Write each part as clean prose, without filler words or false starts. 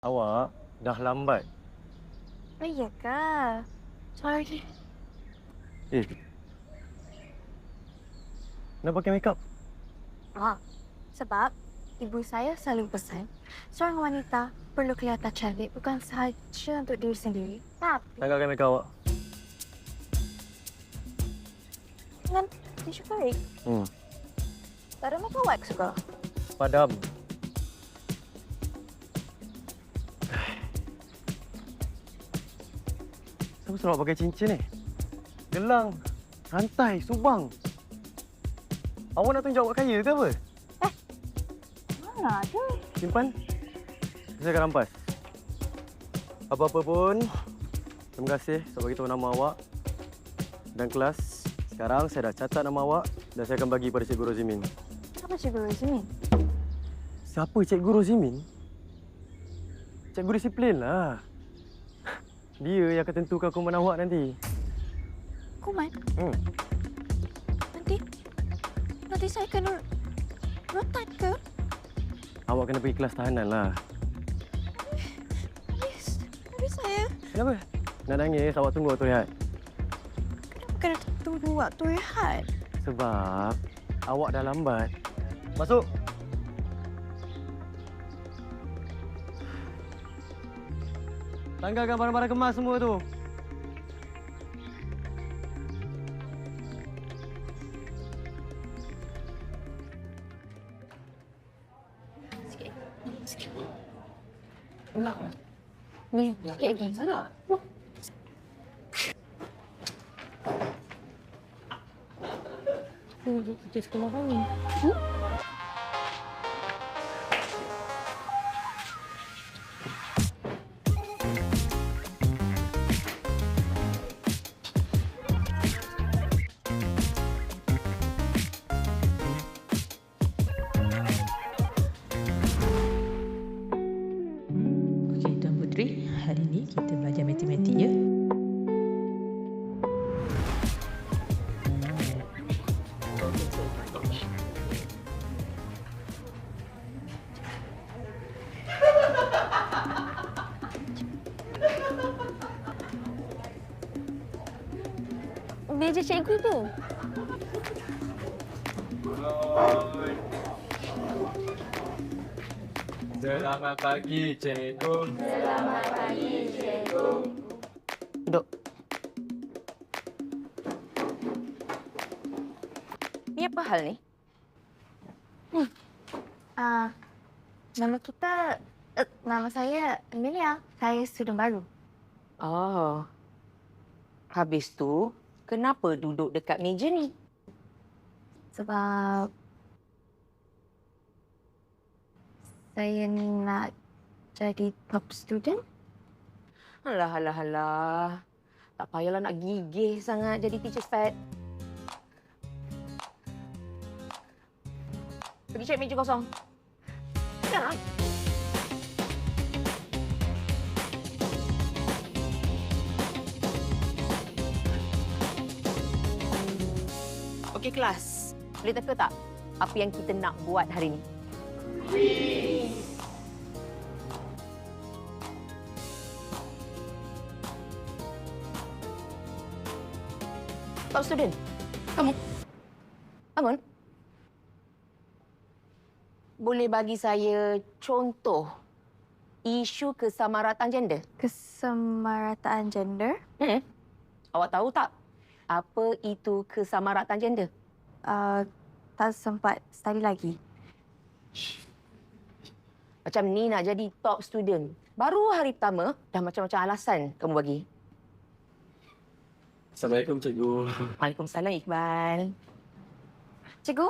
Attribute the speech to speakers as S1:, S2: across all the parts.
S1: Awak dah lambat.
S2: Oh, iya ke? Sorry.
S1: Eh, nak pakai makeup?
S2: Sebab ibu saya selalu pesan, seorang wanita perlu kelihatan cantik bukan sahaja untuk diri sendiri, tapi
S1: Tanggalkan makeup awak.
S2: dengan tisu kering. Tak ada makeup wax ke?
S1: Padam. Kenapa suruh awak pakai cincin ni? Gelang, rantai, subang. Awak nak tunjuk awak kaya ke apa?
S2: Mana ada?
S1: Simpan. Saya akan rampas. Apa-apa pun, terima kasih sebab bagi tahu nama awak dan kelas. Sekarang saya dah catat nama awak dan saya akan bagi pada Cikgu Rozimin.
S2: Siapa Cikgu Rozmin?
S1: Siapa Cikgu Rozimin? Cikgu disiplin lah. Dia yang akan tentukan kuman awak nanti.
S2: Kuman? Nanti saya kena rotan ke?
S1: Awak kena pergi kelas tahanan lah.
S2: Habis saya
S1: Kenapa? Nak nangis, awak tunggu waktu rehat.
S2: kena tunggu waktu rehat.
S1: Sebab awak dah lambat. Masuk. Tanggalkan barang-barang kemas semua tu.
S2: Ni, sikit lagi. Kita sekolah kami.
S3: Okey, Tuan Puteri, hari ini kita belajar matematik ya.
S2: Meja cikgu tu.
S4: Selamat pagi, cikgu.
S2: Duduk. Ni apa hal ni? Nama kita, nama saya Amelia. Saya student baru.
S5: Oh. Habis tu, kenapa duduk dekat meja ni?
S2: Sebab saya nak jadi top student.
S5: Alah. Tak payahlah nak gigih sangat jadi teacher's pet. Pergi cek meja kosong. Ya. Okey kelas, boleh teka tak apa yang kita nak buat hari ni? Top student, kamu. Bangun. Boleh bagi saya contoh isu kesamarataan gender?
S2: Kesamarataan gender.
S5: Awak tahu tak apa itu kesamarataan gender?
S2: Tak sempat study lagi.
S5: Macam ni nak jadi top student. Baru hari pertama, dah macam-macam alasan kamu bagi.
S4: Assalamualaikum, cikgu.
S5: Waalaikumsalam, Iqbal.
S2: Cikgu,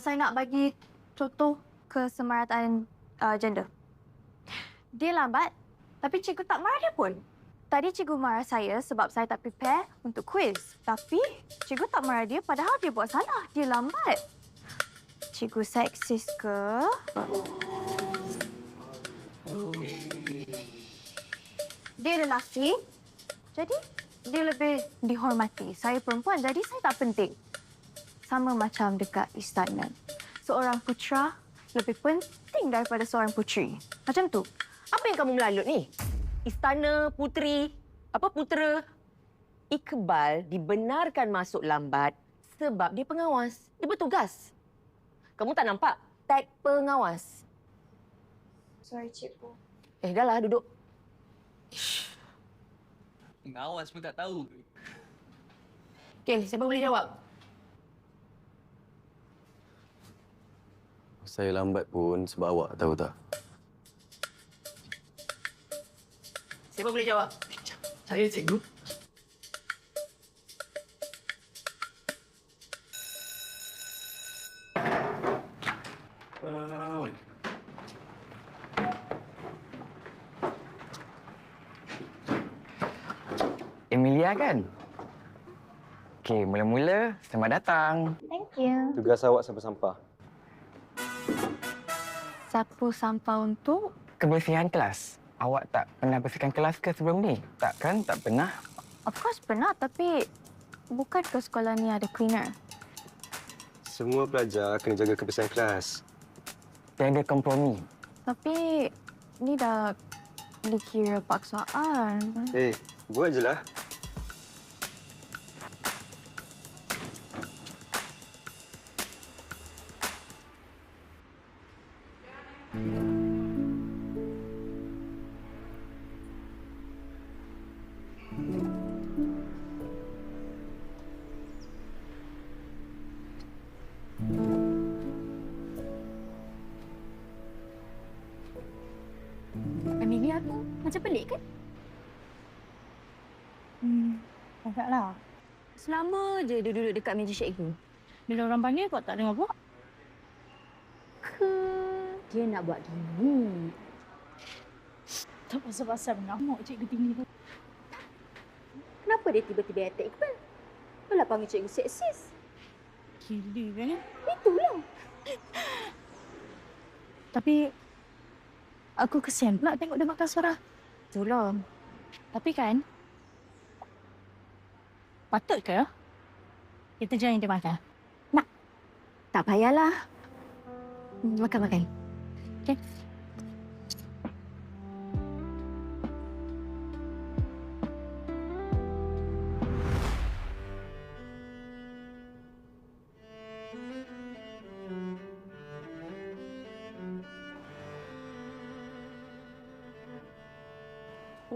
S2: saya nak bagi contoh kesamarataan gender. Dia lambat, tapi cikgu tak marah dia pun. Tadi cikgu marah saya sebab saya tak prepare untuk quiz. Tapi cikgu tak marah dia padahal dia buat salah. Dia lambat. Cikgu seksis ke? Dia lelaki, jadi dia lebih dihormati. Saya perempuan, jadi saya tak penting. Sama macam dekat istana. Seorang putera lebih penting daripada seorang puteri. Macam tu.
S5: Apa yang kamu melalut ni? Istana Puteri, putera. Iqbal dibenarkan masuk lambat sebab dia pengawas. Dia bertugas. Kamu tak nampak tag pengawas?
S2: Sorry, cikgu.
S5: Dah lah, duduk.
S4: Pengawas pun tak tahu.
S5: Okey, siapa boleh jawab?
S1: Saya lambat pun sebab awak, tahu tak?
S5: Siapa boleh jawab?
S4: Saya cikgu.
S6: Emilia kan? Okey, mula-mula selamat datang.
S2: Thank you.
S1: Tugas awak sampah-sampah.
S2: Sapu sampah untuk?
S6: Kebersihan kelas. Awak tak pernah bersihkan kelas ke sebelum ni? Takkan tak pernah?
S2: Of course pernah, tapi bukan ke sekolah ni ada cleaner.
S1: Semua pelajar kena jaga kebersihan kelas.
S6: Tiada kompromi.
S2: Tapi ni dah dikira paksaan.
S1: Buat je lah.
S2: Amelia tu macam pelik kan? Agaklah.
S5: Selama je dia duduk dekat meja cikgu.
S2: Bila orang panggil kau tak dengar buat?
S5: Ke dia nak buat gini?
S2: Tak pasal-pasal mengamuk cikgu tinggi tu.
S5: Kenapa dia tiba-tiba attack Iqbal? Apalah panggil cikgu seksis?
S2: Gila kan?
S5: Itulah.
S2: Tapi aku kesian pula tengok dia makan suara.
S5: Itulah.
S2: Tapi kan, patut ke kita jangan dia makan?
S5: Tak payahlah. Makan.
S2: Okay?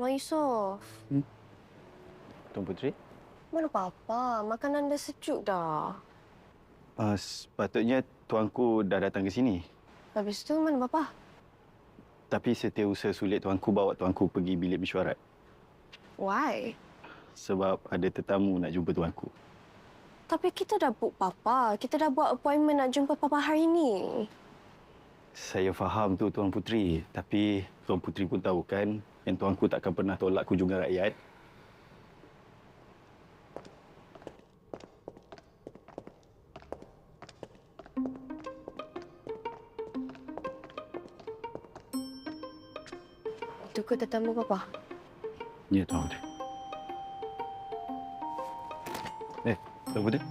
S7: Wah Yusof,
S1: Tuan Puteri?
S7: mana Papa? Makanan dah sejuk dah.
S8: Sepatutnya tuanku dah datang ke sini.
S7: Habis tu mana Papa?
S8: Tapi setiausaha sulit tuanku bawa tuanku pergi bilik mesyuarat.
S7: Why?
S8: Sebab ada tetamu nak jumpa tuanku.
S7: Tapi kita dah book Papa. Kita dah buat appointment nak jumpa Papa hari ni.
S8: Saya faham tu Tuan Puteri. Tapi Tuan Puteri pun tahu kan yang tuanku takkan pernah tolak kunjungan rakyat.
S7: Itu ke tetamu Papa?
S8: Ya, Tuan Puteri. Tuan Puteri.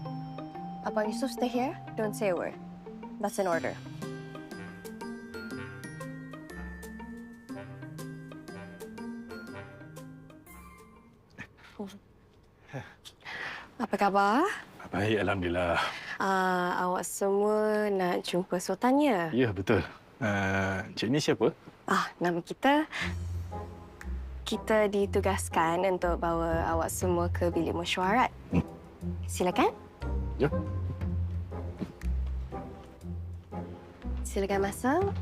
S7: Abang Yusof stay here. Don't say a word. That's an order. Apa khabar?
S8: Baik, Alhamdulillah.
S7: Awak semua nak jumpa sultannya?
S8: Ya, betul. Encik ni siapa?
S7: Nama kita... Kita ditugaskan untuk bawa awak semua ke bilik mesyuarat. Silakan.
S8: Ya.
S7: Silakan masuk.